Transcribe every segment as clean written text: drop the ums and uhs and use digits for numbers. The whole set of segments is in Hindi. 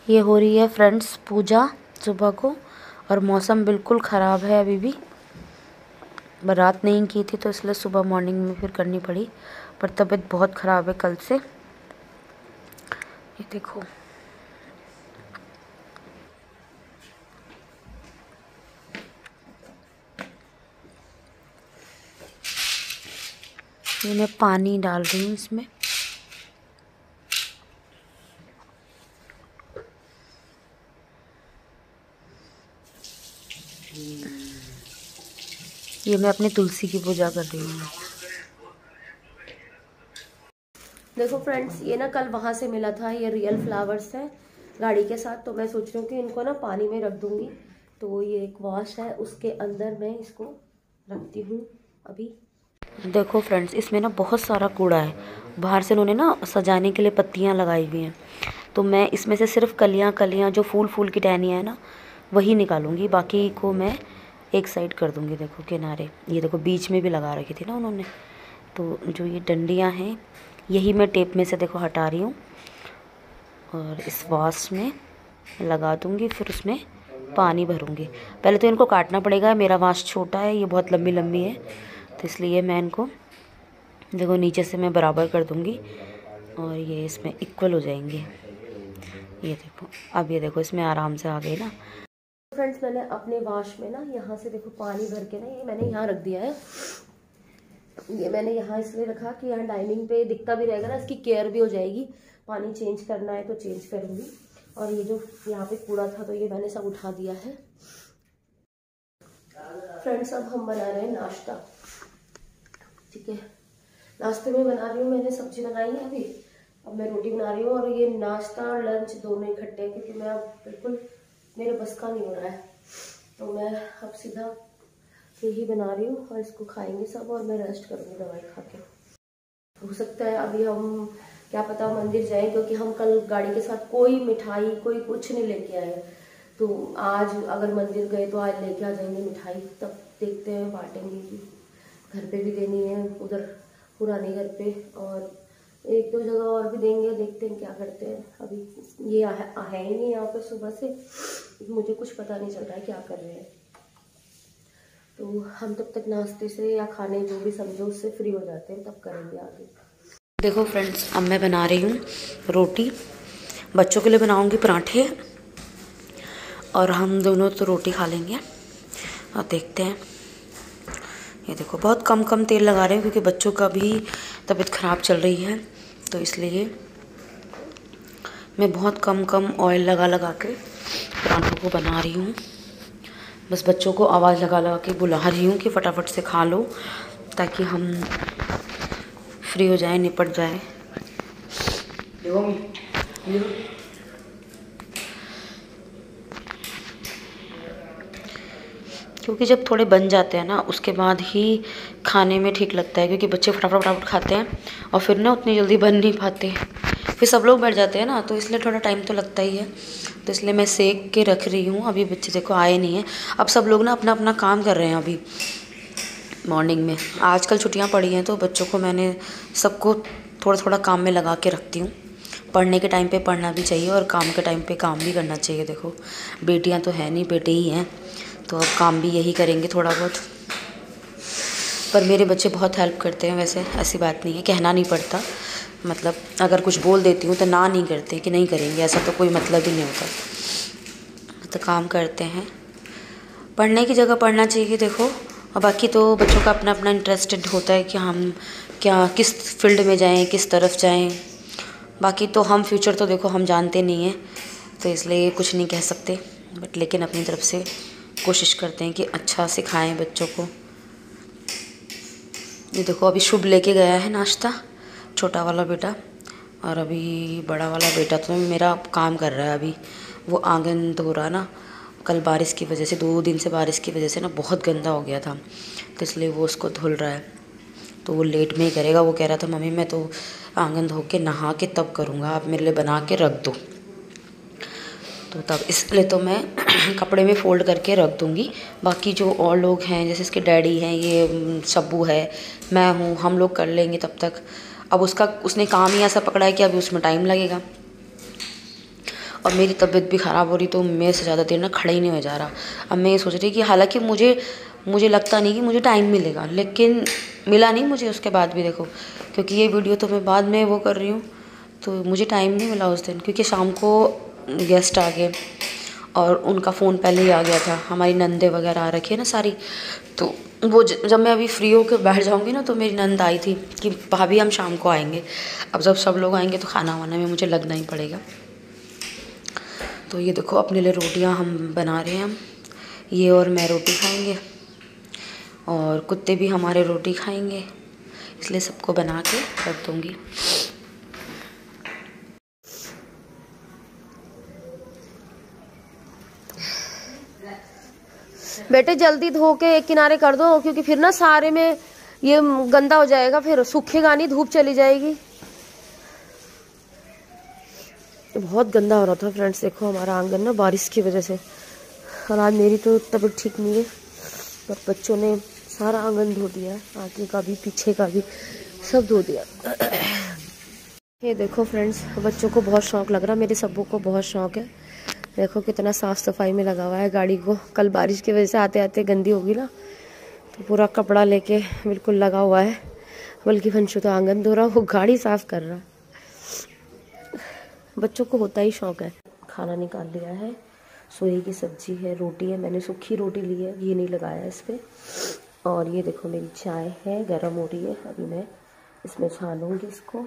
ये हो रही है फ्रेंड्स पूजा सुबह को, और मौसम बिल्कुल ख़राब है अभी भी। रात नहीं की थी तो इसलिए सुबह मॉर्निंग में फिर करनी पड़ी, पर तबीयत बहुत ख़राब है कल से। ये देखो, ये मैं पानी डाल रही हूँ इसमें। ये मैं अपनी तुलसी की पूजा कर रही हूँ। देखो फ्रेंड्स, ये ना कल वहाँ से मिला था, ये रियल फ्लावर्स है गाड़ी के साथ। तो मैं सोच रही हूँ कि इनको ना पानी में रख दूँगी। तो ये एक वॉश है, उसके अंदर मैं इसको रखती हूँ अभी। देखो फ्रेंड्स, इसमें ना बहुत सारा कूड़ा है। बाहर से उन्होंने ना सजाने के लिए पत्तियाँ लगाई हुई हैं, तो मैं इसमें से सिर्फ कलियाँ कलियाँ जो फूल की टहनियाँ हैं ना, वही निकालूंगी। बाकी को मैं एक साइड कर दूंगी। देखो किनारे, ये देखो बीच में भी लगा रखी थी ना उन्होंने। तो जो ये डंडियाँ हैं, यही मैं टेप में से देखो हटा रही हूँ और इस वास में लगा दूँगी। फिर उसमें पानी भरूँगी। पहले तो इनको काटना पड़ेगा, मेरा वास छोटा है, ये बहुत लंबी लंबी है, तो इसलिए मैं इनको देखो नीचे से मैं बराबर कर दूँगी और ये इसमें इक्वल हो जाएंगे। ये देखो, अब ये देखो इसमें आराम से आ गई ना। फ्रेंड्स, मैंने अपने वाश में ना यहाँ से देखो पानी भर के ना ये मैंने यहाँ रख दिया है। ये मैंने यहाँ इसलिए रखा कि यहाँ डाइनिंग पे दिखता भी रहेगा ना, इसकी केयर भी हो जाएगी। पानी चेंज करना है तो चेंज करूँगी। और ये जो यहाँ पे कूड़ा था तो ये मैंने सब उठा दिया है। फ्रेंड्स, अब हम बना रहे हैं नाश्ता। ठीक है, नाश्ते में बना रही हूँ, मैंने सब्जी बनाई है अभी, अब मैं रोटी बना रही हूँ। और ये नाश्ता और लंच दोनों इकट्ठे हैं, क्योंकि मैं अब बिल्कुल मेरे बस का नहीं हो रहा है। तो मैं अब सीधा यही बना रही हूँ और इसको खाएंगे सब, और मैं रेस्ट करूँगी दवाई खा के। हो सकता है अभी हम क्या पता मंदिर जाएं, क्योंकि हम कल गाड़ी के साथ कोई मिठाई कोई कुछ नहीं लेके आए। तो आज अगर मंदिर गए तो आज लेके आ जाएंगे मिठाई, तब देखते हैं बांटेंगे कि घर पे भी देनी है, उधर पुराने घर पे, और एक दो जगह और भी देंगे। देखते हैं क्या करते हैं। अभी ये है ही नहीं यहाँ पे सुबह से, मुझे कुछ पता नहीं चल रहा है क्या कर रहे हैं। तो हम तब तक नाश्ते से या खाने जो भी समझो उससे फ्री हो जाते हैं, तब करेंगे आगे। देखो फ्रेंड्स, अब मैं बना रही हूँ रोटी। बच्चों के लिए बनाऊँगी पराठे, और हम दोनों तो रोटी खा लेंगे। और देखते हैं। ये देखो, बहुत कम कम तेल लगा रहे हैं, क्योंकि बच्चों का भी तबीयत ख़राब चल रही है, तो इसलिए मैं बहुत कम कम ऑयल लगा लगा के पराठों को बना रही हूँ। बस बच्चों को आवाज़ लगा लगा के बुला रही हूँ कि फटाफट से खा लो, ताकि हम फ्री हो जाए, निपट जाए। क्योंकि जब थोड़े बन जाते हैं ना, उसके बाद ही खाने में ठीक लगता है, क्योंकि बच्चे फटाफट फटाफट खाते हैं और फिर ना उतनी जल्दी बन नहीं पाते। फिर सब लोग बैठ जाते हैं ना, तो इसलिए थोड़ा टाइम तो लगता ही है। तो इसलिए मैं सेक के रख रही हूँ। अभी बच्चे देखो आए नहीं हैं। अब सब लोग ना अपना अपना काम कर रहे हैं अभी मॉर्निंग में। आजकल छुट्टियाँ पड़ी हैं, तो बच्चों को मैंने सबको थोड़ा थोड़ा काम में लगा के रखती हूँ। पढ़ने के टाइम पे पढ़ना भी चाहिए और काम के टाइम पे काम भी करना चाहिए। देखो बेटियाँ तो है नहीं, बेटे ही हैं, तो अब काम भी यही करेंगे थोड़ा बहुत। पर मेरे बच्चे बहुत हेल्प करते हैं, वैसे ऐसी बात नहीं है, कहना नहीं पड़ता। मतलब अगर कुछ बोल देती हूँ तो ना नहीं करते कि नहीं करेंगे, ऐसा तो कोई मतलब ही नहीं होता। तो काम करते हैं, पढ़ने की जगह पढ़ना चाहिए। देखो, और बाकी तो बच्चों का अपना अपना इंटरेस्टेड होता है कि हम क्या किस फील्ड में जाएं, किस तरफ जाएं। बाकी तो हम फ्यूचर तो देखो हम जानते नहीं हैं, तो इसलिए कुछ नहीं कह सकते। बट लेकिन अपनी तरफ से कोशिश करते हैं कि अच्छा सिखाएं बच्चों को। ये देखो, अभी शुभ लेके गया है नाश्ता, छोटा वाला बेटा, और अभी बड़ा वाला बेटा तो मेरा काम कर रहा है। अभी वो आंगन धो रहा ना, कल बारिश की वजह से, 2 दिन से बारिश की वजह से ना बहुत गंदा हो गया था, तो इसलिए वो उसको धुल रहा है। तो वो लेट में ही करेगा। वो कह रहा था मम्मी मैं तो आंगन धो के नहा के तब करूँगा, आप मेरे लिए बना के रख दो। तो तब इसलिए तो मैं कपड़े में फ़ोल्ड करके रख दूँगी। बाकी जो और लोग हैं, जैसे इसके डैडी हैं, ये सब्बू है, मैं हूँ, हम लोग कर लेंगे तब तक। अब उसने काम ही ऐसा पकड़ा है कि अभी उसमें टाइम लगेगा। और मेरी तबीयत भी ख़राब हो रही, तो मेरे से ज़्यादा देर ना खड़ा ही नहीं हो जा रहा। अब मैं ये सोच रही कि हालांकि मुझे लगता नहीं कि मुझे टाइम मिलेगा, लेकिन मिला नहीं मुझे उसके बाद भी देखो, क्योंकि ये वीडियो तो मैं बाद में वो कर रही हूँ, तो मुझे टाइम नहीं मिला उस दिन, क्योंकि शाम को गेस्ट आ गए और उनका फ़ोन पहले ही आ गया था। हमारी नंदे वगैरह आ रखी है ना सारी, तो वो जब मैं अभी फ्री होकर बैठ जाऊँगी ना, तो मेरी नंद आई थी कि भाभी हम शाम को आएंगे। अब जब सब लोग आएंगे तो खाना वाना में मुझे लगना ही पड़ेगा। तो ये देखो अपने लिए रोटियां हम बना रहे हैं, ये और मैं रोटी खाएंगे और कुत्ते भी हमारे रोटी खाएंगे, इसलिए सबको बना के रख दूँगी। बेटे जल्दी धो के एक किनारे कर दो, क्योंकि फिर ना सारे में ये गंदा हो जाएगा, फिर सूखेगा नहीं, धूप चली जाएगी। बहुत गंदा हो रहा था फ्रेंड्स, देखो हमारा आंगन ना बारिश की वजह से। और आज मेरी तो तबीयत ठीक नहीं है, पर बच्चों ने सारा आंगन धो दिया है, आगे का भी पीछे का भी सब धो दिया। ये देखो फ्रेंड्स, बच्चों को बहुत शौक लग रहा, मेरे सब्बू को बहुत शौक है। देखो कितना साफ सफाई में लगा हुआ है गाड़ी को। कल बारिश की वजह से आते आते गंदी होगी ना, तो पूरा कपड़ा लेके बिल्कुल लगा हुआ है। बल्कि फंशु तो आंगन धो रहा, वो गाड़ी साफ कर रहा। बच्चों को होता ही शौक है। खाना निकाल लिया है, सोए की सब्जी है, रोटी है, मैंने सूखी रोटी ली है, घी नहीं लगाया इस पर। और ये देखो मेरी चाय है, गर्म हो रही है, अभी मैं इसमें छानूंगी इसको।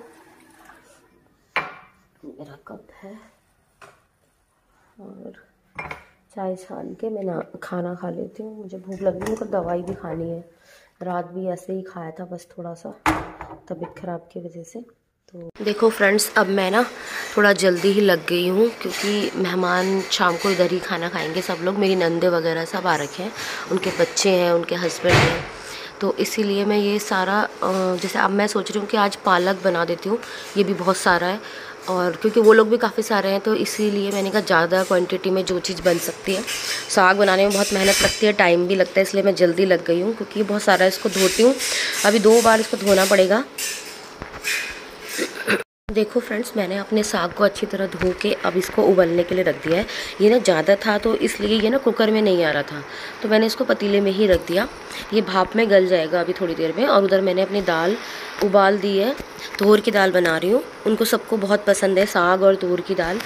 मेरा कप है और चाय छान के मैं ना खाना खा लेती हूँ। मुझे भूख लग रही है, तो दवाई भी खानी है। रात भी ऐसे ही खाया था, बस थोड़ा सा तबीयत ख़राब की वजह से। तो देखो फ्रेंड्स, अब मैं ना थोड़ा जल्दी ही लग गई हूँ, क्योंकि मेहमान शाम को इधर ही खाना खाएंगे सब लोग। मेरी नंदे वगैरह सब आ रखे हैं, उनके बच्चे हैं, उनके हस्बैंड हैं, तो इसीलिए मैं ये सारा जैसे अब मैं सोच रही हूँ कि आज पालक बना देती हूँ, ये भी बहुत सारा है। और क्योंकि वो लोग भी काफ़ी सारे हैं, तो इसीलिए मैंने कहा ज़्यादा क्वांटिटी में जो चीज़ बन सकती है। साग बनाने में बहुत मेहनत लगती है, टाइम भी लगता है, इसलिए मैं जल्दी लग गई हूँ, क्योंकि बहुत सारा इसको धोती हूँ। अभी 2 बार इसको धोना पड़ेगा। देखो फ्रेंड्स, मैंने अपने साग को अच्छी तरह धो के अब इसको उबलने के लिए रख दिया है। ये ना ज़्यादा था, तो इसलिए ये ना कुकर में नहीं आ रहा था, तो मैंने इसको पतीले में ही रख दिया। ये भाप में गल जाएगा अभी थोड़ी देर में। और उधर मैंने अपनी दाल उबाल दी है, तुअर की दाल बना रही हूँ। उनको सबको बहुत पसंद है साग और तुअर की दाल।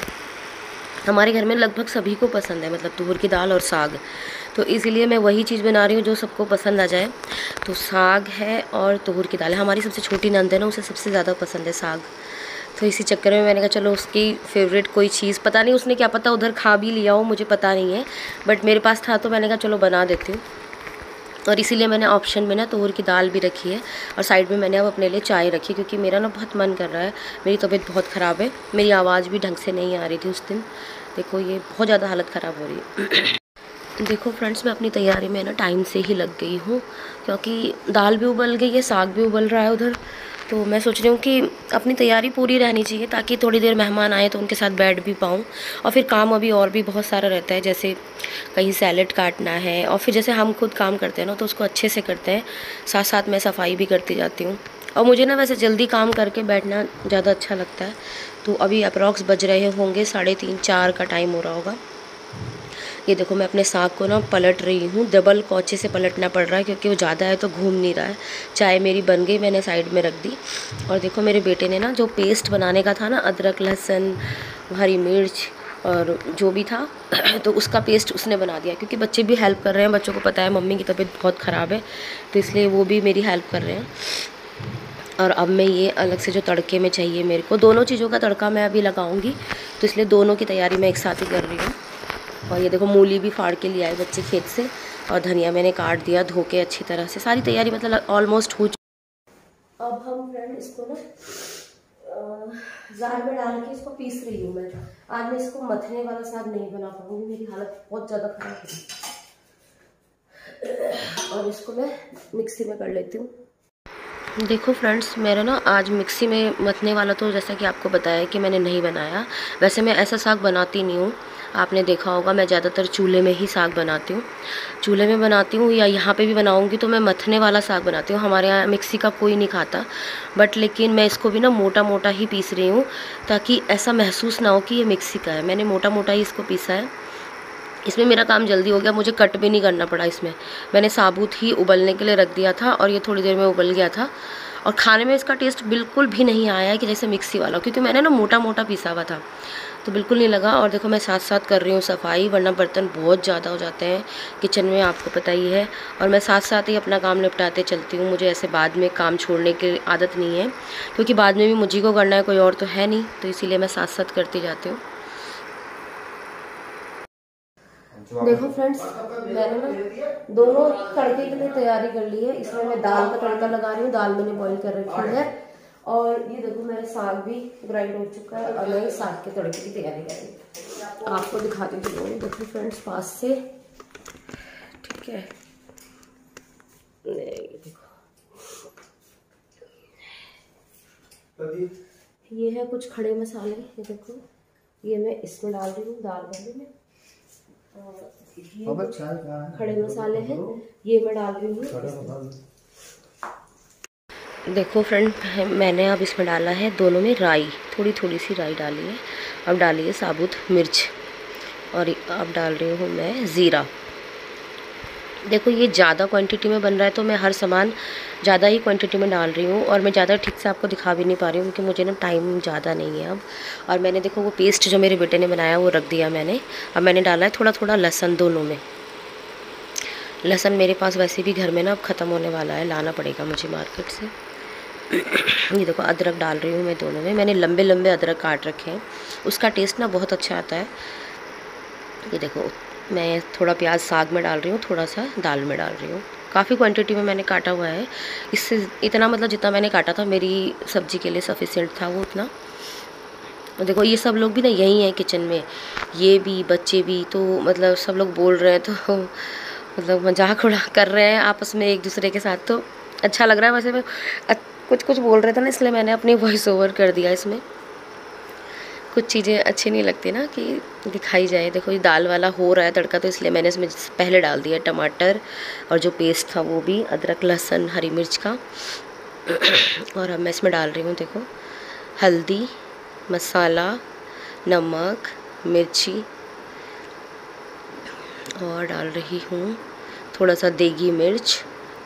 हमारे घर में लगभग सभी को पसंद है, मतलब तुअर की दाल और साग, तो इसीलिए मैं वही चीज़ बना रही हूँ जो सबको पसंद आ जाए। तो साग है और तुअर की दाल है। हमारी सबसे छोटी नंद है ना, उसे सबसे ज़्यादा पसंद है साग, तो इसी चक्कर में मैंने कहा चलो उसकी फेवरेट कोई चीज़, पता नहीं उसने क्या पता उधर खा भी लिया हो, मुझे पता नहीं है, बट मेरे पास था तो मैंने कहा चलो बना देती हूँ। और इसीलिए मैंने ऑप्शन में ना तुअर की दाल भी रखी है, और साइड में मैंने अब अपने लिए चाय रखी, क्योंकि मेरा ना बहुत मन कर रहा है। मेरी तबीयत बहुत ख़राब है, मेरी आवाज़ भी ढंग से नहीं आ रही थी उस दिन। देखो ये बहुत ज़्यादा हालत ख़राब हो रही है। देखो फ्रेंड्स, मैं अपनी तैयारी में ना टाइम से ही लग गई हूँ, क्योंकि दाल भी उबल गई है, साग भी उबल रहा है उधर। तो मैं सोच रही हूँ कि अपनी तैयारी पूरी रहनी चाहिए, ताकि थोड़ी देर मेहमान आए तो उनके साथ बैठ भी पाऊँ। और फिर काम अभी और भी बहुत सारा रहता है, जैसे कहीं सैलेड काटना है, और फिर जैसे हम खुद काम करते हैं ना, तो उसको अच्छे से करते हैं, साथ साथ मैं सफाई भी करती जाती हूँ। और मुझे ना वैसे जल्दी काम करके बैठना ज़्यादा अच्छा लगता है। तो अभी अप्रॉक्स बज रहे होंगे 3:30-4 का टाइम हो रहा होगा। ये देखो मैं अपने साग को ना पलट रही हूँ, डबल कौचे से पलटना पड़ रहा है, क्योंकि वो ज़्यादा है तो घूम नहीं रहा है। चाय मेरी बन गई, मैंने साइड में रख दी। और देखो मेरे बेटे ने ना जो पेस्ट बनाने का था ना, अदरक लहसुन हरी मिर्च और जो भी था तो उसका पेस्ट उसने बना दिया, क्योंकि बच्चे भी हेल्प कर रहे हैं। बच्चों को पता है मम्मी की तबीयत बहुत ख़राब है, तो इसलिए वो भी मेरी हेल्प कर रहे हैं। और अब मैं ये अलग से जो तड़के में चाहिए मेरे को, दोनों चीज़ों का तड़का मैं अभी लगाऊंगी, तो इसलिए दोनों की तैयारी मैं एक साथ ही कर रही हूँ। और ये देखो मूली भी फाड़ के ले आए बच्चे खेत से, और धनिया मैंने काट दिया धो के अच्छी तरह से। सारी तैयारी मतलब ऑलमोस्ट हो चुकी। अब हम फ्रेंड इसको ना जार में डाल के इसको पीस रही हूँ मैं। आज मैं इसको मथने वाला साग नहीं बना पाऊंगी, मेरी हालत बहुत ज़्यादा खराब है। और इसको मैं मिक्सी में कर लेती हूँ। देखो फ्रेंड्स, मेरा ना आज मिक्सी में मथने वाला तो जैसा कि आपको बताया कि मैंने नहीं बनाया। वैसे मैं ऐसा साग बनाती नहीं हूँ, आपने देखा होगा मैं ज़्यादातर चूल्हे में ही साग बनाती हूँ, चूल्हे में बनाती हूँ या यहाँ पे भी बनाऊँगी तो मैं मथने वाला साग बनाती हूँ। हमारे यहाँ मिक्सी का कोई नहीं खाता, बट लेकिन मैं इसको भी ना मोटा मोटा ही पीस रही हूँ ताकि ऐसा महसूस ना हो कि ये मिक्सी का है। मैंने मोटा मोटा ही इसको पीसा है। इसमें मेरा काम जल्दी हो गया, मुझे कट भी नहीं करना पड़ा। इसमें मैंने साबुत ही उबलने के लिए रख दिया था और ये थोड़ी देर में उबल गया था और खाने में इसका टेस्ट बिल्कुल भी नहीं आया है कि जैसे मिक्सी वाला, क्योंकि मैंने ना मोटा मोटा पीसा हुआ था तो बिल्कुल नहीं लगा। और देखो मैं साथ साथ कर रही हूँ सफाई, वरना बर्तन बहुत ज़्यादा हो जाते हैं किचन में, आपको पता ही है। और मैं साथ साथ ही अपना काम निपटाते चलती हूँ, मुझे ऐसे बाद में काम छोड़ने की आदत नहीं है, क्योंकि बाद में भी मुझी को करना है, कोई और तो है नहीं, तो इसीलिए मैं साथ साथ करती जाती हूँ। देखो फ्रेंड्स, मैंने ना दोनों तड़के के लिए तैयारी कर ली है। इसमें मैं दाल का तड़का लगा रही हूँ, दाल मैंने बॉईल कर रखी है। और ये देखो मेरा साग भी ग्राइंड हो चुका है और मैं साग के तड़के की तैयारी कर रही हूँ। आपको दिखाती हूँ, देखो फ्रेंड्स पास से, ठीक है। देखो ये है कुछ खड़े मसाले, ये देखो ये मैं इसमें डाल रही हूँ दाल वाले में। और ये खड़े मसाले हैं, ये मैं डाल रही हूँ। देखो फ्रेंड, मैंने अब इसमें डाला है दोनों में राई, थोड़ी थोड़ी सी राई डाली है। अब डाली है साबुत मिर्च और अब डाल रही हूँ मैं ज़ीरा। देखो ये ज़्यादा क्वांटिटी में बन रहा है तो मैं हर सामान ज़्यादा ही क्वांटिटी में डाल रही हूँ, और मैं ज़्यादा ठीक से आपको दिखा भी नहीं पा रही हूँ क्योंकि मुझे ना टाइम ज़्यादा नहीं है अब। और मैंने देखो वो पेस्ट जो मेरे बेटे ने बनाया वो रख दिया मैंने। अब मैंने डाला है थोड़ा थोड़ा लहसुन दोनों में। लहसुन मेरे पास वैसे भी घर में ना अब ख़त्म होने वाला है, लाना पड़ेगा मुझे मार्केट से। ये देखो अदरक डाल रही हूँ मैं दोनों में, मैंने लंबे लंबे अदरक काट रखे हैं, उसका टेस्ट ना बहुत अच्छा आता है। ये देखो मैं थोड़ा प्याज साग में डाल रही हूँ, थोड़ा सा दाल में डाल रही हूँ। काफ़ी क्वांटिटी में मैंने काटा हुआ है, इससे इतना मतलब जितना मैंने काटा था मेरी सब्ज़ी के लिए सफिशिएंट था वो उतना। देखो ये सब लोग भी ना यही हैं किचन में, ये भी बच्चे भी, तो मतलब सब लोग बोल रहे हैं तो मतलब मजाक उड़ा कर रहे हैं आपस में एक दूसरे के साथ, तो अच्छा लग रहा है। वैसे मैं कुछ कुछ बोल रहे थे ना, इसलिए मैंने अपनी वॉइस ओवर कर दिया इसमें। कुछ चीज़ें अच्छी नहीं लगती ना कि दिखाई जाए। देखो ये दाल वाला हो रहा है तड़का, तो इसलिए मैंने इसमें पहले डाल दिया टमाटर और जो पेस्ट था वो भी, अदरक लहसुन हरी मिर्च का। और अब मैं इसमें डाल रही हूँ देखो हल्दी, मसाला, नमक, मिर्ची, और डाल रही हूँ थोड़ा सा देगी मिर्च।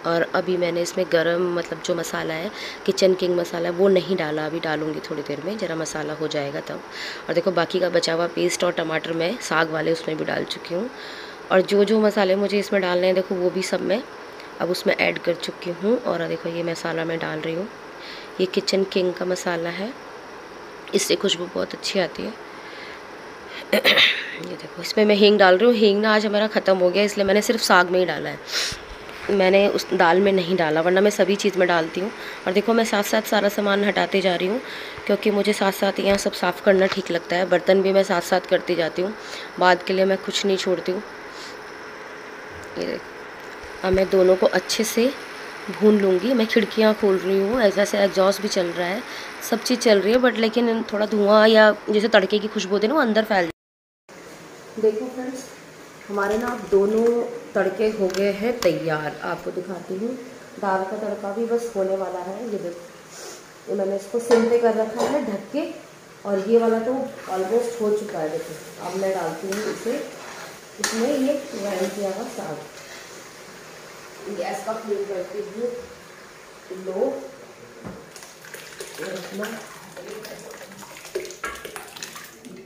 और अभी मैंने इसमें गरम मतलब जो मसाला है किचन किंग मसाला वो नहीं डाला, अभी डालूँगी थोड़ी देर में, ज़रा मसाला हो जाएगा तब। और देखो बाकी का बचा हुआ पेस्ट और टमाटर मैं साग वाले उसमें भी डाल चुकी हूँ। और जो जो मसाले मुझे इसमें डालने हैं देखो वो भी सब मैं अब उसमें ऐड कर चुकी हूँ। और देखो ये मसाला मैं डाल रही हूँ, ये किचन किंग का मसाला है, इससे खुशबू बहुत अच्छी आती है। ये देखो इसमें मैं हींग डाल रही हूँ। हींग ना आज हमारा ख़त्म हो गया, इसलिए मैंने सिर्फ साग में ही डाला है, मैंने उस दाल में नहीं डाला, वरना मैं सभी चीज़ में डालती हूँ। और देखो मैं साथ साथ सारा सामान हटाते जा रही हूँ क्योंकि मुझे साथ साथ यहाँ सब साफ़ करना ठीक लगता है। बर्तन भी मैं साथ साथ करती जाती हूँ, बाद के लिए मैं कुछ नहीं छोड़ती हूँ। ये देखो अब मैं दोनों को अच्छे से भून लूँगी। मैं खिड़कियाँ खोल रही हूँ, ऐसा से एग्जॉस्ट भी चल रहा है, सब चीज़ चल रही है, बट लेकिन थोड़ा धुआँ या जैसे तड़के की खुशबू होती है ना वो अंदर फैल। देखो फ्रेंड्स, हमारे ना अब दोनों तड़के हो गए हैं तैयार, आपको दिखाती हूँ। दाल का तड़का भी बस होने वाला है, ये देखो ये मैंने इसको सिम पे कर रखा है ढक के, और ये वाला तो ऑलमोस्ट हो चुका है। देखो अब मैं डालती हूँ इसे, इसमें ये ग्राइंड किया हुआ साग। गैस का फ्लेम करती हूँ लो, रखना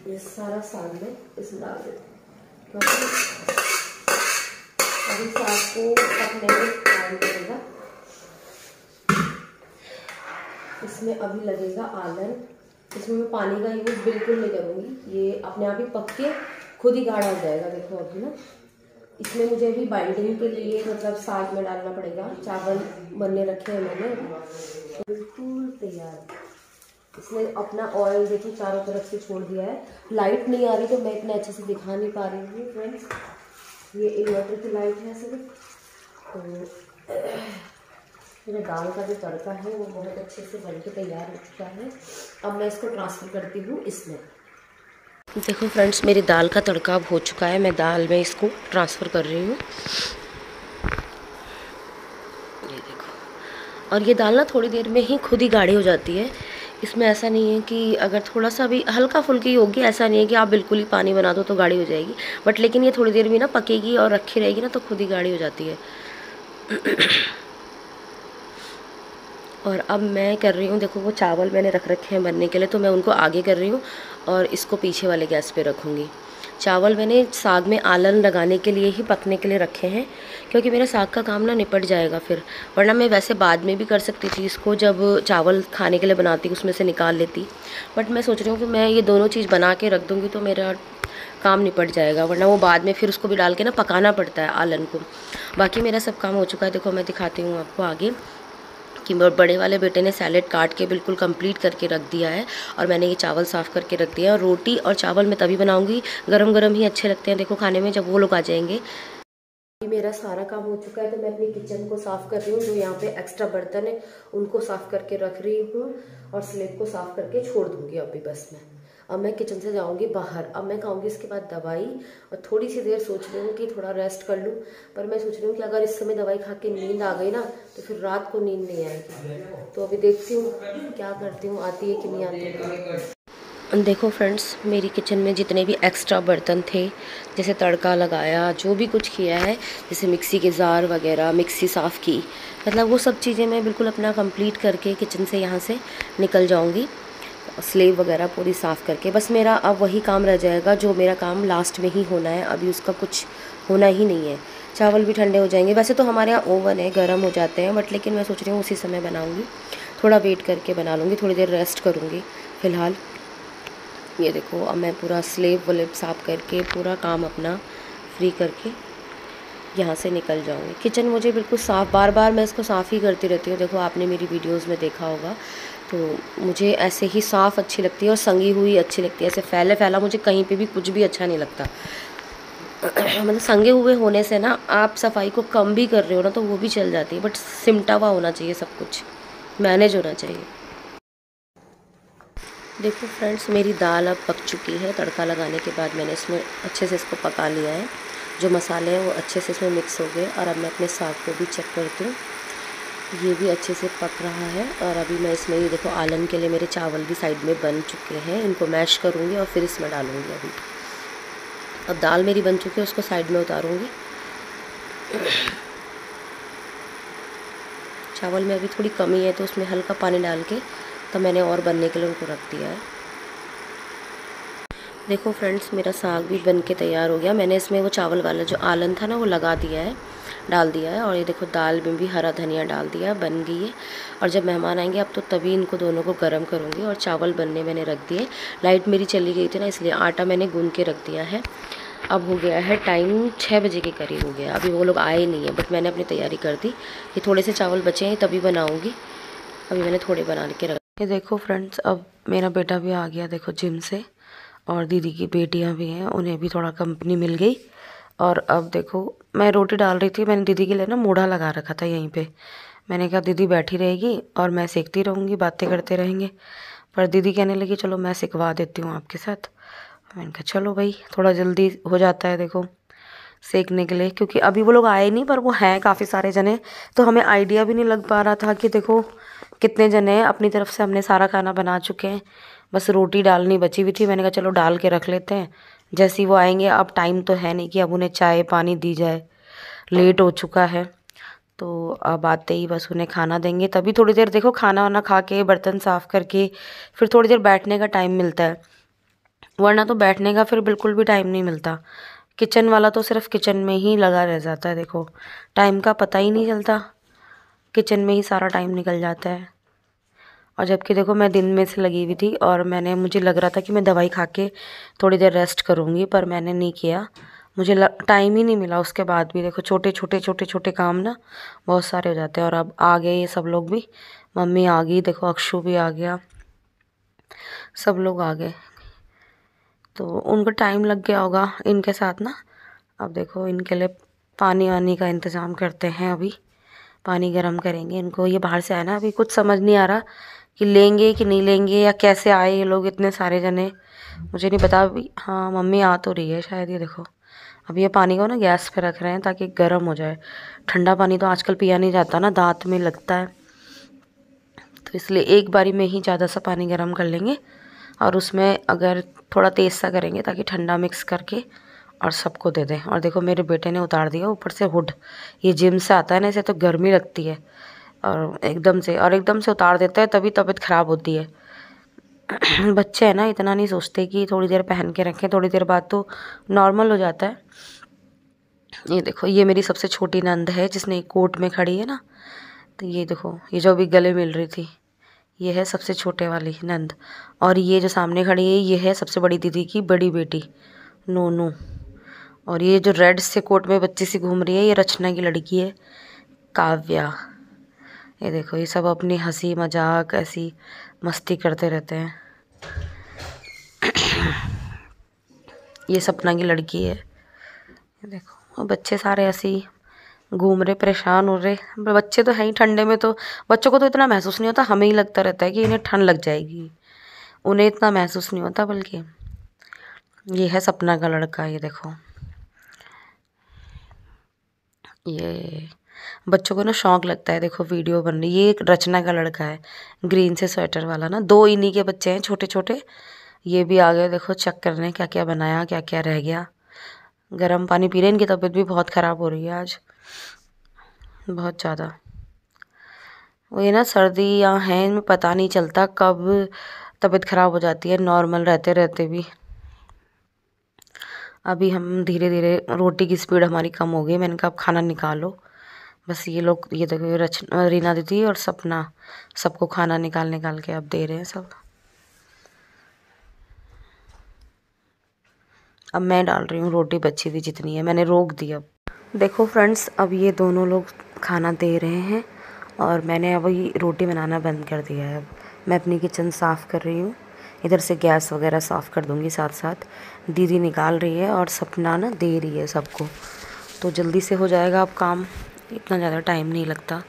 ये सारा साग में इसमें डाल देती हूँ क्योंकि अभी साग को पकने में टाइम लगेगा। इसमें अभी लगेगा आलन, इसमें मैं पानी का यूज़ बिल्कुल नहीं करूँगी, ये अपने आप ही पक के खुद ही गाढ़ा हो जाएगा। देखो अभी ना इसमें मुझे अभी बाइंडिंग के लिए मतलब साग में डालना पड़ेगा। चावल बनने रखे हैं मैंने, तो बिल्कुल तैयार। इसमें अपना ऑयल देखो चारों तरफ से छोड़ दिया है। लाइट नहीं आ रही तो मैं इतना अच्छे से दिखा नहीं पा रही हूँ फ्रेंड्स, ये इन्वर्टर की लाइट है सिर्फ। तो मेरा दाल का जो तड़का है वो बहुत अच्छे से बन के तैयार हो चुका है। अब मैं इसको ट्रांसफ़र करती हूँ इसमें। देखो फ्रेंड्स, मेरी दाल का तड़का अब हो चुका है। मैं दाल में इसको ट्रांसफ़र कर रही हूँ। ये देखो, और ये दाल ना थोड़ी देर में ही खुद ही गाढ़ी हो जाती है। इसमें ऐसा नहीं है कि अगर थोड़ा सा भी हल्का फुल्की होगी, ऐसा नहीं है कि आप बिल्कुल ही पानी बना दो तो गाढ़ी हो जाएगी। बट लेकिन ये थोड़ी देर भी ना पकेगी और रखी रहेगी ना तो खुद ही गाढ़ी हो जाती है। और अब मैं कर रही हूँ, देखो वो चावल मैंने रख रखे हैं बनने के लिए, तो मैं उनको आगे कर रही हूँ और इसको पीछे वाले गैस पे रखूँगी। चावल मैंने साग में आलन लगाने के लिए ही पकने के लिए रखे हैं, क्योंकि मेरा साग का काम ना निपट जाएगा फिर। वरना मैं वैसे बाद में भी कर सकती थी इसको, जब चावल खाने के लिए बनाती उसमें से निकाल लेती। बट मैं सोच रही हूँ कि मैं ये दोनों चीज़ बना के रख दूँगी तो मेरा काम निपट जाएगा, वरना वो बाद में फिर उसको भी डाल के ना पकाना पड़ता है आलन को। बाकी मेरा सब काम हो चुका है। देखो मैं दिखाती हूँ आपको आगे कि बड़े वाले बेटे ने सैलेड काट के बिल्कुल कंप्लीट करके रख दिया है, और मैंने ये चावल साफ़ करके रख दिया है। और रोटी और चावल मैं तभी बनाऊंगी, गरम गरम ही अच्छे लगते हैं देखो खाने में, जब वो लोग आ जाएंगे। मेरा सारा काम हो चुका है, तो मैं अपनी किचन को साफ़ कर रही हूँ। जो यहाँ पे एक्स्ट्रा बर्तन है उनको साफ़ करके रख रही हूँ, और स्लेब को साफ़ करके छोड़ दूँगी अभी बस मैं। अब मैं किचन से जाऊँगी बाहर। अब मैं खाऊँगी इसके बाद दवाई, और थोड़ी सी देर सोच रही हूँ कि थोड़ा रेस्ट कर लूँ। पर मैं सोच रही हूँ कि अगर इस समय दवाई खा के नींद आ गई ना तो फिर रात को नींद नहीं आएगी। तो अभी देखती हूँ क्या करती हूँ, आती है कि नहीं आती है। देखो फ्रेंड्स, मेरी किचन में जितने भी एक्स्ट्रा बर्तन थे, जैसे तड़का लगाया, जो भी कुछ किया है, जैसे मिक्सी के जार वगैरह, मिक्सी साफ़ की, मतलब वो सब चीज़ें मैं बिल्कुल अपना कंप्लीट करके किचन से यहाँ से निकल जाऊँगी। स्लेव वगैरह पूरी साफ़ करके बस मेरा अब वही काम रह जाएगा, जो मेरा काम लास्ट में ही होना है। अभी उसका कुछ होना ही नहीं है। चावल भी ठंडे हो जाएंगे। वैसे तो हमारे यहाँ ओवन है, गर्म हो जाते हैं, बट लेकिन मैं सोच रही हूँ उसी समय बनाऊँगी। थोड़ा वेट करके बना लूँगी, थोड़ी देर रेस्ट करूँगी फ़िलहाल। ये देखो, अब मैं पूरा स्लेब वलेब साफ़ करके पूरा काम अपना फ्री करके यहाँ से निकल जाऊँगी। किचन मुझे बिल्कुल साफ़, बार बार मैं इसको साफ़ ही करती रहती हूँ। देखो आपने मेरी वीडियोस में देखा होगा, तो मुझे ऐसे ही साफ़ अच्छी लगती है और संगी हुई अच्छी लगती है। ऐसे फैले फैला मुझे कहीं पे भी कुछ भी अच्छा नहीं लगता। मतलब संगे हुए होने से ना, आप सफाई को कम भी कर रहे हो ना तो वो भी चल जाती है, बट सिमटा हुआ होना चाहिए, सब कुछ मैनेज होना चाहिए। देखो फ्रेंड्स, मेरी दाल अब पक चुकी है। तड़का लगाने के बाद मैंने इसमें अच्छे से इसको पका लिया है। जो मसाले हैं वो अच्छे से इसमें मिक्स हो गए। और अब मैं अपने साग को भी चेक करती हूँ, ये भी अच्छे से पक रहा है। और अभी मैं इसमें, ये देखो आलन के लिए मेरे चावल भी साइड में बन चुके हैं। इनको मैश करूँगी और फिर इसमें डालूँगी। अभी अब दाल मेरी बन चुकी है, उसको साइड में उतारूँगी। चावल में अभी थोड़ी कमी है तो उसमें हल्का पानी डाल के तो मैंने और बनने के लिए उनको रख दिया है। देखो फ्रेंड्स, मेरा साग भी बन के तैयार हो गया। मैंने इसमें वो चावल वाला जो आलन था ना वो लगा दिया है, डाल दिया है। और ये देखो दाल में भी हरा धनिया डाल दिया, बन गई है। और जब मेहमान आएंगे अब तो तभी इनको दोनों को गर्म करूँगी। और चावल बनने मैंने रख दिए। लाइट मेरी चली गई थी ना, इसलिए आटा मैंने गूँध के रख दिया है। अब हो गया है टाइम 6 बजे के करीब हो गया। अभी वो लोग आए नहीं है, बट मैंने अपनी तैयारी कर दी। ये थोड़े से चावल बचे हैं तभी बनाऊँगी। अभी मैंने थोड़े बना के रख। ये देखो फ्रेंड्स, अब मेरा बेटा भी आ गया देखो जिम से, और दीदी की बेटियां भी हैं, उन्हें भी थोड़ा कंपनी मिल गई। और अब देखो मैं रोटी डाल रही थी, मैंने दीदी के लिए ना मूढ़ा लगा रखा था यहीं पे। मैंने कहा दीदी बैठी रहेगी और मैं सेकती रहूँगी, बातें करते रहेंगे। पर दीदी कहने लगी चलो मैं सिकवा देती हूँ आपके साथ। मैंने कहा चलो भाई, थोड़ा जल्दी हो जाता है देखो सेकने के लिए, क्योंकि अभी वो लोग आए नहीं, पर वो हैं काफ़ी सारे जने, तो हमें आइडिया भी नहीं लग पा रहा था कि देखो कितने जने हैं। अपनी तरफ से हमने सारा खाना बना चुके हैं, बस रोटी डालनी बची हुई थी। मैंने कहा चलो डाल के रख लेते हैं, जैसे ही वो आएंगे। अब टाइम तो है नहीं कि अब उन्हें चाय पानी दी जाए, लेट हो चुका है। तो अब आते ही बस उन्हें खाना देंगे, तभी थोड़ी देर देखो खाना वाना खा के बर्तन साफ़ करके फिर थोड़ी देर बैठने का टाइम मिलता है। वरना तो बैठने का फिर बिल्कुल भी टाइम नहीं मिलता। किचन वाला तो सिर्फ किचन में ही लगा रह जाता है, देखो टाइम का पता ही नहीं चलता, किचन में ही सारा टाइम निकल जाता है। और जबकि देखो मैं दिन में से लगी हुई थी, और मुझे लग रहा था कि मैं दवाई खा के थोड़ी देर रेस्ट करूँगी, पर मैंने नहीं किया। मुझे टाइम ही नहीं मिला। उसके बाद भी देखो छोटे छोटे छोटे छोटे काम ना बहुत सारे हो जाते हैं। और अब आ गए ये सब लोग भी, मम्मी आ गई, देखो अक्षु भी आ गया, सब लोग आ गए। तो उनको टाइम लग गया होगा इनके साथ ना। अब देखो इनके लिए पानी वानी का इंतज़ाम करते हैं। अभी पानी गर्म करेंगे इनको। ये बाहर से आया ना, अभी कुछ समझ नहीं आ रहा कि लेंगे कि नहीं लेंगे या कैसे आए ये लोग इतने सारे जने, मुझे नहीं पता अभी। हाँ मम्मी आ तो रही है शायद, ये देखो। अब ये पानी को ना गैस पे रख रहे हैं ताकि गर्म हो जाए। ठंडा पानी तो आजकल पिया नहीं जाता ना, दांत में लगता है, तो इसलिए एक बारी में ही ज़्यादा सा पानी गर्म कर लेंगे और उसमें अगर थोड़ा तेज़ सा करेंगे ताकि ठंडा मिक्स करके और सबको दे दें। और देखो मेरे बेटे ने उतार दिया ऊपर से हुड, ये जिम से आता है ना, इसे तो गर्मी लगती है और एकदम से उतार देता है, तभी तबीयत ख़राब होती है। बच्चे हैं ना, इतना नहीं सोचते कि थोड़ी देर पहन के रखें, थोड़ी देर बाद तो नॉर्मल हो जाता है। ये देखो ये मेरी सबसे छोटी नंद है जिसने एक कोट में खड़ी है ना, तो ये देखो ये जो अभी गले मिल रही थी, ये है सबसे छोटे वाली नंद। और ये जो सामने खड़ी है ये है सबसे बड़ी दीदी की बड़ी बेटी नोनू। और ये जो रेड से कोट में बच्ची सी घूम रही है ये रचना की लड़की है काव्या। ये देखो ये सब अपनी हंसी मजाक ऐसी मस्ती करते रहते हैं। ये सपना की लड़की है। ये देखो बच्चे सारे ऐसे ही घूम रहे, परेशान हो रहे। बच्चे तो हैं ही, ठंडे में तो बच्चों को तो इतना महसूस नहीं होता, हमें ही लगता रहता है कि इन्हें ठंड लग जाएगी, उन्हें इतना महसूस नहीं होता। बल्कि ये है सपना का लड़का, ये देखो। ये बच्चों को ना शौक लगता है, देखो वीडियो बन रही है। ये एक रचना का लड़का है ग्रीन से स्वेटर वाला ना, 2 इन्हीं के बच्चे हैं छोटे छोटे। ये भी आ गए देखो चेक करने क्या क्या बनाया, क्या क्या रह गया। गर्म पानी पी रहे हैं, इनकी तबीयत भी बहुत ख़राब हो रही है आज, बहुत ज़्यादा। वो ये ना सर्दियाँ हैं, इनमें पता नहीं चलता कब तबीयत ख़राब हो जाती है नॉर्मल रहते रहते भी। अभी हम धीरे धीरे, रोटी की स्पीड हमारी कम हो गई, मैंने कहा अब खाना निकालो। बस ये लोग, ये देखो रीना दीदी और सपना सबको खाना निकाल निकाल के अब दे रहे हैं सब। अब मैं डाल रही हूँ रोटी, बची हुई जितनी है मैंने रोक दी। अब देखो फ्रेंड्स, अब ये दोनों लोग खाना दे रहे हैं और मैंने अब ये रोटी बनाना बंद कर दिया है। अब मैं अपनी किचन साफ़ कर रही हूँ, इधर से गैस वगैरह साफ़ कर दूँगी साथ साथ। दीदी निकाल रही है और सपना ना दे रही है सबको, तो जल्दी से हो जाएगा अब काम, इतना ज़्यादा टाइम नहीं लगता।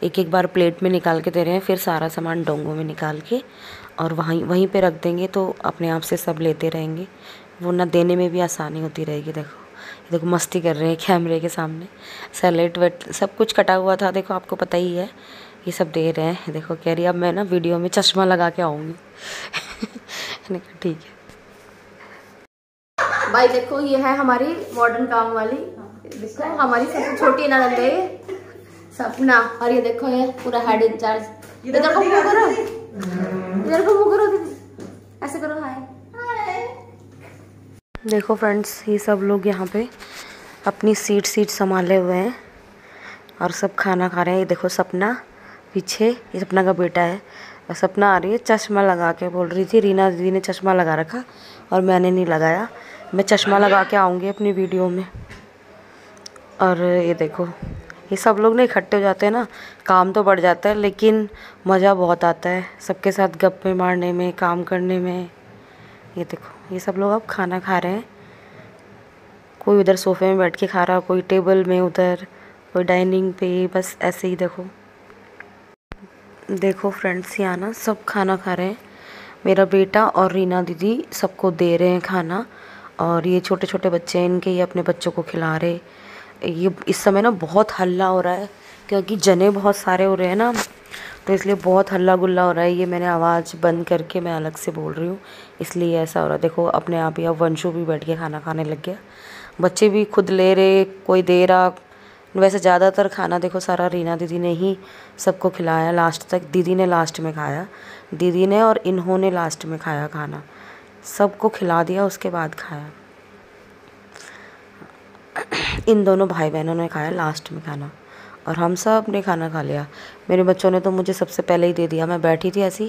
एक एक बार प्लेट में निकाल के दे रहे हैं, फिर सारा सामान डोंगों में निकाल के और वहीं पे रख देंगे, तो अपने आप से सब लेते रहेंगे, वो ना देने में भी आसानी होती रहेगी। देखो मस्ती कर रहे हैं कैमरे के सामने। सैलेड वेट सब कुछ कटा हुआ था, देखो आपको पता ही है, ये सब दे रहे हैं। देखो कह रही अब मैं ना वीडियो में चश्मा लगा के आऊँगी। मैंने कहा ठीक है भाई। देखो ये है हमारी मॉडर्न काम वाली, देखो हमारी सबसे छोटी ननद है सपना। और ये देखो ये पूरा हेड इंचार्ज। इधर को मुंह करो, इधर को मुंह करो दीदी, ऐसे करो हाय। देखो फ्रेंड्स, ये सब लोग यहाँ पे अपनी सीट संभाले हुए हैं और सब खाना खा रहे हैं। ये देखो सपना पीछे, ये सपना का बेटा है। और सपना आ रही है चश्मा लगा के, बोल रही थी रीना दीदी ने चश्मा लगा रखा और मैंने नहीं लगाया, मैं चश्मा लगा के आऊँगी अपनी वीडियो में। और ये देखो ये सब लोग ना इकट्ठे हो जाते हैं ना, काम तो बढ़ जाता है लेकिन मज़ा बहुत आता है सबके साथ गप्पे मारने में, काम करने में। ये देखो ये सब लोग अब खाना खा रहे हैं, कोई उधर सोफे में बैठ के खा रहा, कोई टेबल में उधर, कोई डाइनिंग पे, बस ऐसे ही। देखो फ्रेंड्स यहाँ ना सब खाना खा रहे हैं, मेरा बेटा और रीना दीदी सबको दे रहे हैं खाना। और ये छोटे छोटे बच्चे हैं इनके, ये अपने बच्चों को खिला रहे। ये इस समय ना बहुत हल्ला हो रहा है क्योंकि जने बहुत सारे हो रहे हैं ना, तो इसलिए बहुत हल्ला गुल्ला हो रहा है। ये मैंने आवाज़ बंद करके मैं अलग से बोल रही हूँ, इसलिए ऐसा हो रहा है। देखो अपने आप ही अब वंशु भी बैठ के खाना खाने लग गया, बच्चे भी खुद ले रहे, कोई दे रहा। वैसे ज़्यादातर खाना देखो सारा रीना दीदी ने ही सबको खिलाया लास्ट तक। दीदी ने लास्ट में खाया, दीदी ने और इन्होंने लास्ट में खाया खाना, सबको खिला दिया उसके बाद खाया। इन दोनों भाई बहनों ने खाया लास्ट में खाना और हम सब ने खाना खा लिया। मेरे बच्चों ने तो मुझे सबसे पहले ही दे दिया, मैं बैठी थी ऐसी,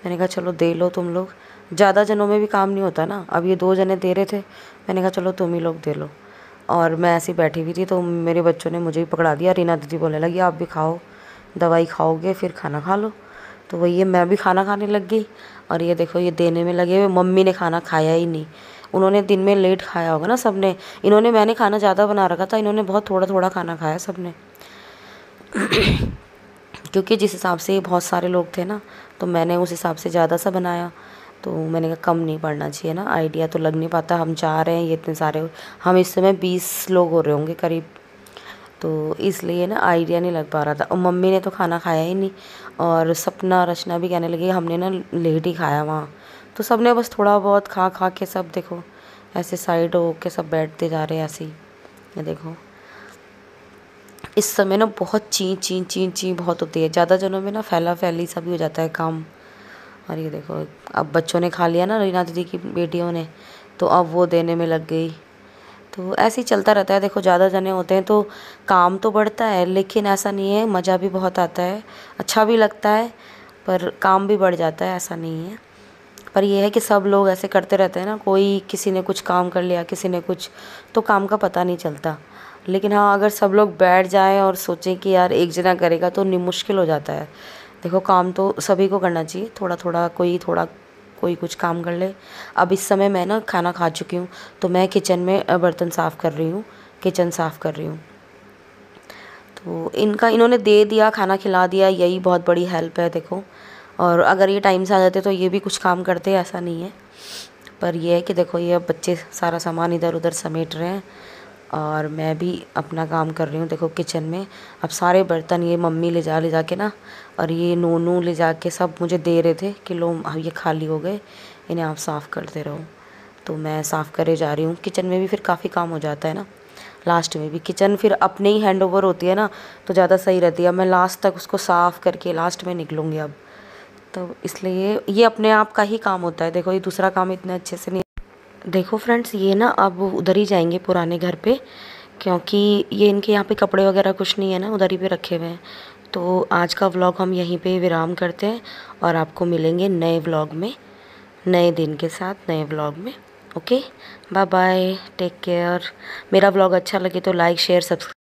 मैंने कहा चलो दे लो तुम लोग, ज़्यादा जनों में भी काम नहीं होता ना। अब ये 2 जने दे रहे थे, मैंने कहा चलो तुम ही लोग दे लो। और मैं ऐसी बैठी हुई थी तो मेरे बच्चों ने मुझे भी पकड़ा दिया। रीना दीदी बोलने लगी आप भी खाओ, दवाई खाओगे फिर खाना खा लो। तो वही है, मैं भी खाना खाने लग गई। और ये देखो ये देने में लगे हुए, मम्मी ने खाना खाया ही नहीं, उन्होंने दिन में लेट खाया होगा ना सबने। मैंने खाना ज़्यादा बना रखा था, इन्होंने बहुत थोड़ा थोड़ा खाना खाया सबने। क्योंकि जिस हिसाब से बहुत सारे लोग थे ना, तो मैंने उस हिसाब से ज़्यादा सा बनाया। तो मैंने कहा कम नहीं पड़ना चाहिए ना, आइडिया तो लग नहीं पाता। हम जा रहे हैं ये इतने सारे, हम इस समय 20 लोग हो रहे होंगे करीब, तो इसलिए ना आइडिया नहीं लग पा रहा था। और मम्मी ने तो खाना खाया ही नहीं, और सपना रचना भी कहने लगी हमने ना लेट ही खाया वहाँ। तो सब ने बस थोड़ा बहुत खा खा के सब देखो ऐसे साइड हो के सब बैठते जा रहे हैं ऐसे ही। ये देखो इस समय ना बहुत ची ची ची ची बहुत होती है, ज़्यादा जनों में ना फैला फैली सा भी हो जाता है काम। और ये देखो अब बच्चों ने खा लिया ना, रीना दीदी की बेटियों ने, तो अब वो देने में लग गई। तो ऐसे ही चलता रहता है। देखो ज़्यादा जने होते हैं तो काम तो बढ़ता है, लेकिन ऐसा नहीं है, मज़ा भी बहुत आता है, अच्छा भी लगता है, पर काम भी बढ़ जाता है, ऐसा नहीं है। पर यह है कि सब लोग ऐसे करते रहते हैं ना, कोई किसी ने कुछ काम कर लिया, किसी ने कुछ, तो काम का पता नहीं चलता। लेकिन हाँ अगर सब लोग बैठ जाएं और सोचें कि यार एक जना करेगा तो मुश्किल हो जाता है। देखो काम तो सभी को करना चाहिए, थोड़ा थोड़ा कोई कुछ काम कर ले। अब इस समय मैं ना खाना खा चुकी हूँ, तो मैं किचन में बर्तन साफ़ कर रही हूँ, किचन साफ़ कर रही हूँ। तो इन्होंने दे दिया, खाना खिला दिया, यही बहुत बड़ी हेल्प है देखो। और अगर ये टाइम से आ जाते तो ये भी कुछ काम करते, ऐसा नहीं है। पर यह है कि देखो ये अब बच्चे सारा सामान इधर उधर समेट रहे हैं, और मैं भी अपना काम कर रही हूँ देखो किचन में। अब सारे बर्तन ये मम्मी ले जा के ना, और ये नोनू ले जा के सब मुझे दे रहे थे कि लो ये खाली हो गए, इन्हें आप साफ़ करते रहो। तो मैं साफ़ करे जा रही हूँ। किचन में भी फिर काफ़ी काम हो जाता है ना, लास्ट में भी किचन फिर अपने ही हैंड ओवर होती है ना, तो ज़्यादा सही रहती है। मैं लास्ट तक उसको साफ़ करके लास्ट में निकलूँगी अब, तो इसलिए ये अपने आप का ही काम होता है। देखो ये दूसरा काम इतने अच्छे से नहीं। देखो फ्रेंड्स ये ना अब उधर ही जाएंगे पुराने घर पे, क्योंकि ये इनके यहाँ पे कपड़े वगैरह कुछ नहीं है ना, उधर ही पे रखे हुए हैं। तो आज का व्लॉग हम यहीं पे विराम करते हैं, और आपको मिलेंगे नए व्लॉग में, नए दिन के साथ नए व्लॉग में। Okay bye bye, take care. मेरा व्लॉग अच्छा लगे तो लाइक शेयर सब्सक्राइब